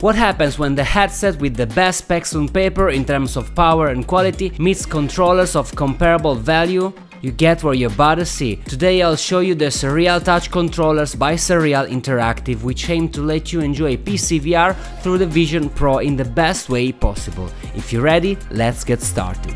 What happens when the headset with the best specs on paper in terms of power and quality meets controllers of comparable value? You get what you're about to see. Today I'll show you the Surreal touch controllers by Surreal Interactive, which aim to let you enjoy PCVR through the Vision Pro in the best way possible. If you're ready, let's get started.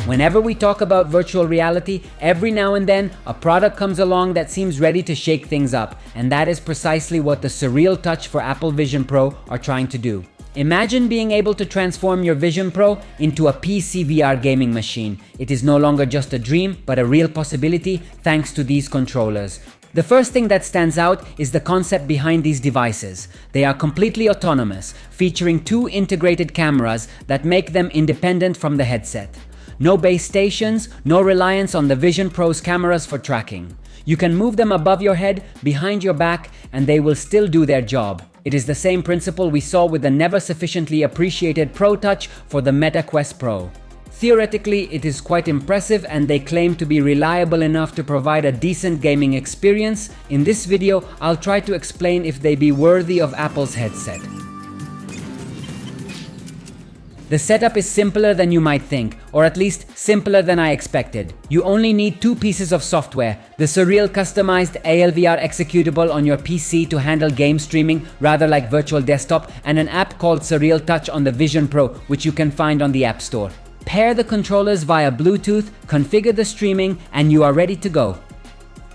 Whenever we talk about virtual reality, every now and then a product comes along that seems ready to shake things up, and that is precisely what the Surreal Touch for Apple Vision Pro are trying to do. Imagine being able to transform your Vision Pro into a PCVR gaming machine. It is no longer just a dream, but a real possibility thanks to these controllers. The first thing that stands out is the concept behind these devices. They are completely autonomous, featuring two integrated cameras that make them independent from the headset. No base stations, no reliance on the Vision Pro's cameras for tracking. You can move them above your head, behind your back, and they will still do their job. It is the same principle we saw with the never sufficiently appreciated Pro Touch for the Meta Quest Pro. Theoretically, it is quite impressive, and they claim to be reliable enough to provide a decent gaming experience. In this video, I'll try to explain if they be worthy of Apple's headset. The setup is simpler than you might think, or at least simpler than I expected. You only need two pieces of software: the Surreal customized ALVR executable on your PC to handle game streaming rather like virtual desktop, and an app called Surreal Touch on the Vision Pro, which you can find on the App Store. Pair the controllers via Bluetooth, configure the streaming, and you are ready to go.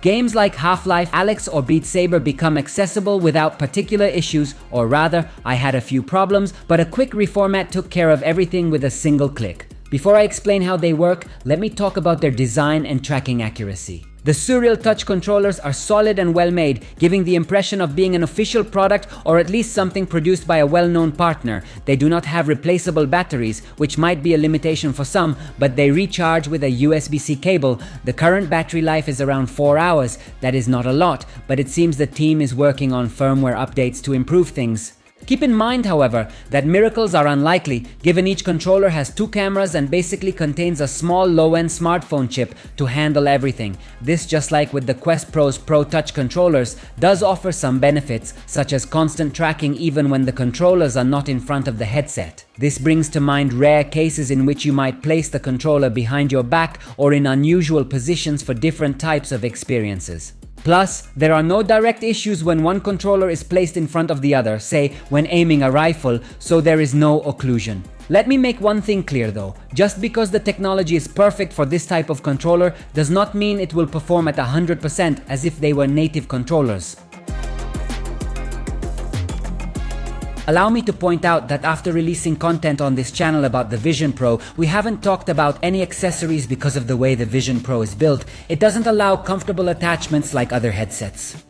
Games like Half-Life, Alex, or Beat Saber become accessible without particular issues, or rather, I had a few problems, but a quick reformat took care of everything with a single click. Before I explain how they work, let me talk about their design and tracking accuracy. The Surreal Touch controllers are solid and well made, giving the impression of being an official product or at least something produced by a well-known partner. They do not have replaceable batteries, which might be a limitation for some, but they recharge with a USB-C cable. The current battery life is around 4 hours. That is not a lot, but it seems the team is working on firmware updates to improve things. Keep in mind, however, that miracles are unlikely, given each controller has two cameras and basically contains a small low-end smartphone chip to handle everything. This, just like with the Quest Pro's Pro Touch controllers, does offer some benefits, such as constant tracking even when the controllers are not in front of the headset. This brings to mind rare cases in which you might place the controller behind your back or in unusual positions for different types of experiences. Plus, there are no direct issues when one controller is placed in front of the other, say when aiming a rifle, so there is no occlusion. Let me make one thing clear though: just because the technology is perfect for this type of controller does not mean it will perform at 100% as if they were native controllers. Allow me to point out that after releasing content on this channel about the Vision Pro, we haven't talked about any accessories because of the way the Vision Pro is built. It doesn't allow comfortable attachments like other headsets.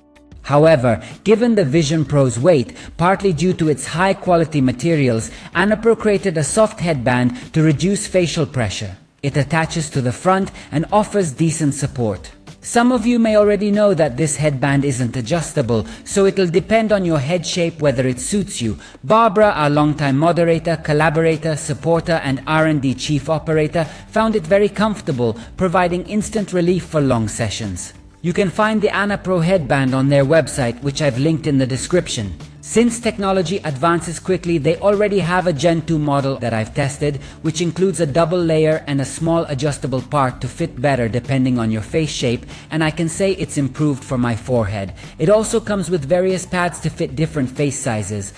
However, given the Vision Pro's weight, partly due to its high-quality materials, Annapro created a soft headband to reduce facial pressure. It attaches to the front and offers decent support. Some of you may already know that this headband isn't adjustable, so it'll depend on your head shape whether it suits you. Barbara, our longtime moderator, collaborator, supporter, and R&D chief operator, found it very comfortable, providing instant relief for long sessions. You can find the Annapro headband on their website, which I've linked in the description. Since technology advances quickly, they already have a Gen 2 model that I've tested, which includes a double layer and a small adjustable part to fit better depending on your face shape, and I can say it's improved for my forehead. It also comes with various pads to fit different face sizes.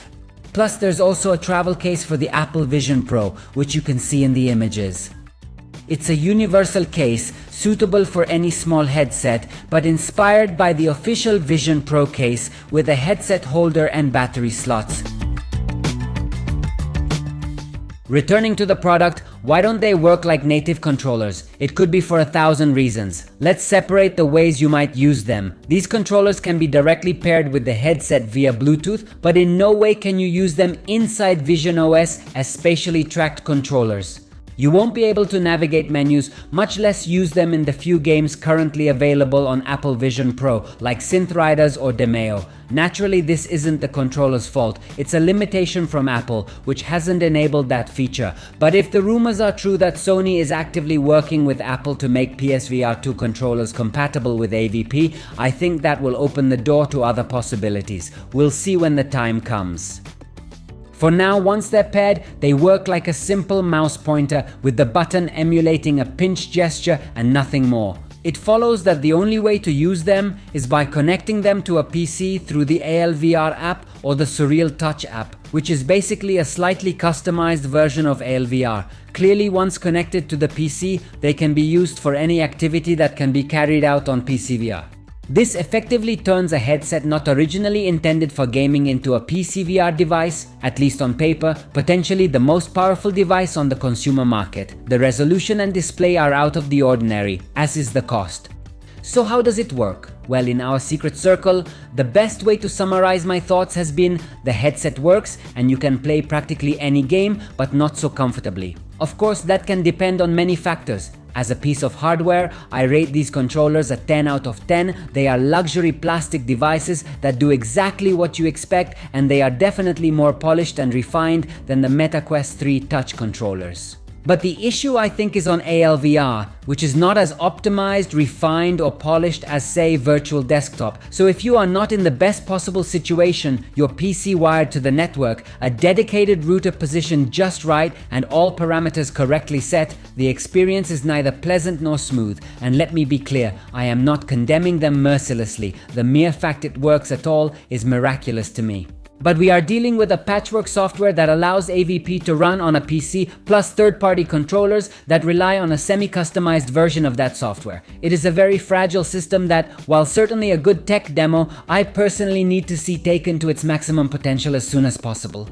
Plus, there's also a travel case for the Apple Vision Pro, which you can see in the images. It's a universal case, suitable for any small headset, but inspired by the official Vision Pro case with a headset holder and battery slots. Returning to the product, why don't they work like native controllers? It could be for 1,000 reasons. Let's separate the ways you might use them. These controllers can be directly paired with the headset via Bluetooth, but in no way can you use them inside Vision OS as spatially tracked controllers. You won't be able to navigate menus, much less use them in the few games currently available on Apple Vision Pro, like Synth Riders or Demeo. Naturally, this isn't the controller's fault, it's a limitation from Apple, which hasn't enabled that feature. But if the rumors are true that Sony is actively working with Apple to make PSVR 2 controllers compatible with AVP, I think that will open the door to other possibilities. We'll see when the time comes. For now, once they're paired, they work like a simple mouse pointer with the button emulating a pinch gesture and nothing more. It follows that the only way to use them is by connecting them to a PC through the ALVR app or the Surreal Touch app, which is basically a slightly customized version of ALVR. Clearly, once connected to the PC, they can be used for any activity that can be carried out on PCVR. This effectively turns a headset not originally intended for gaming into a PCVR device, at least on paper, potentially the most powerful device on the consumer market. The resolution and display are out of the ordinary, as is the cost. So how does it work? Well, in our secret circle, the best way to summarize my thoughts has been the headset works and you can play practically any game, but not so comfortably. Of course, that can depend on many factors. As a piece of hardware, I rate these controllers a 10 out of 10. They are luxury plastic devices that do exactly what you expect, and they are definitely more polished and refined than the Meta Quest 3 touch controllers. But the issue I think is on ALVR, which is not as optimized, refined or polished as say virtual desktop. So if you are not in the best possible situation, your PC wired to the network, a dedicated router positioned just right and all parameters correctly set, the experience is neither pleasant nor smooth. And let me be clear, I am not condemning them mercilessly. The mere fact it works at all is miraculous to me. But we are dealing with a patchwork software that allows AVP to run on a PC plus third-party controllers that rely on a semi-customized version of that software. It is a very fragile system that, while certainly a good tech demo, I personally need to see taken to its maximum potential as soon as possible.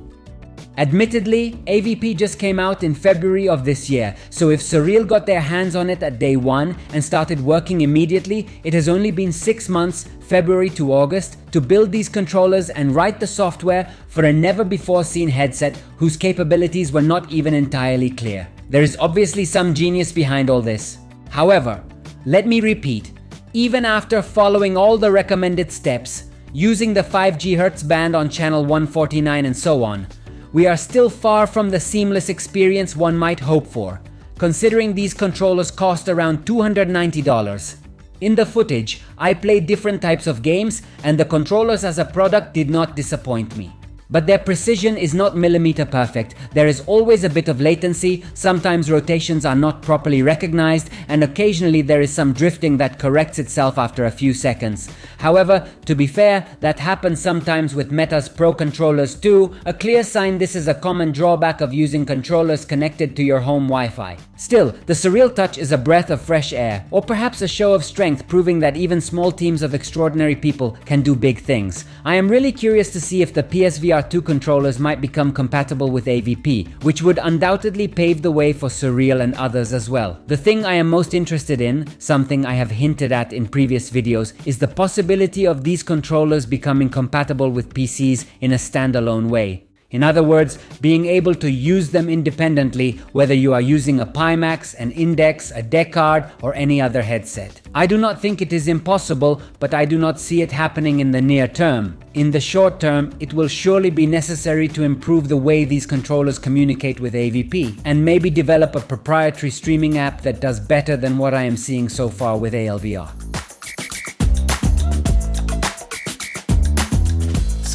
Admittedly, AVP just came out in February of this year, so if Surreal got their hands on it at day one and started working immediately, it has only been 6 months, February to August, to build these controllers and write the software for a never-before-seen headset whose capabilities were not even entirely clear. There is obviously some genius behind all this. However, let me repeat, even after following all the recommended steps, using the 5 GHz band on channel 149 and so on, we are still far from the seamless experience one might hope for, considering these controllers cost around $290. In the footage, I played different types of games and the controllers as a product did not disappoint me. But their precision is not millimeter perfect. There is always a bit of latency, sometimes rotations are not properly recognized, and occasionally there is some drifting that corrects itself after a few seconds. However, to be fair, that happens sometimes with Meta's Pro controllers too, a clear sign this is a common drawback of using controllers connected to your home Wi-Fi. Still, the Surreal Touch is a breath of fresh air, or perhaps a show of strength proving that even small teams of extraordinary people can do big things. I am really curious to see if the PSVR 2 controllers might become compatible with AVP, which would undoubtedly pave the way for Surreal and others as well. The thing I am most interested in, something I have hinted at in previous videos, is the possibility of these controllers becoming compatible with PCs in a standalone way. In other words, being able to use them independently, whether you are using a Pimax, an Index, a Deckard, or any other headset. I do not think it is impossible, but I do not see it happening in the near term. In the short term, it will surely be necessary to improve the way these controllers communicate with AVP, and maybe develop a proprietary streaming app that does better than what I am seeing so far with ALVR.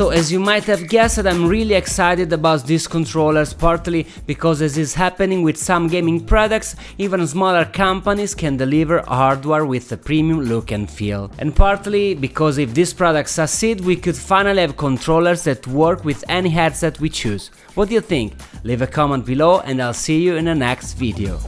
So as you might have guessed, I'm really excited about these controllers, partly because as is happening with some gaming products, even smaller companies can deliver hardware with a premium look and feel. And partly because if these products succeed, we could finally have controllers that work with any headset we choose. What do you think? Leave a comment below and I'll see you in the next video.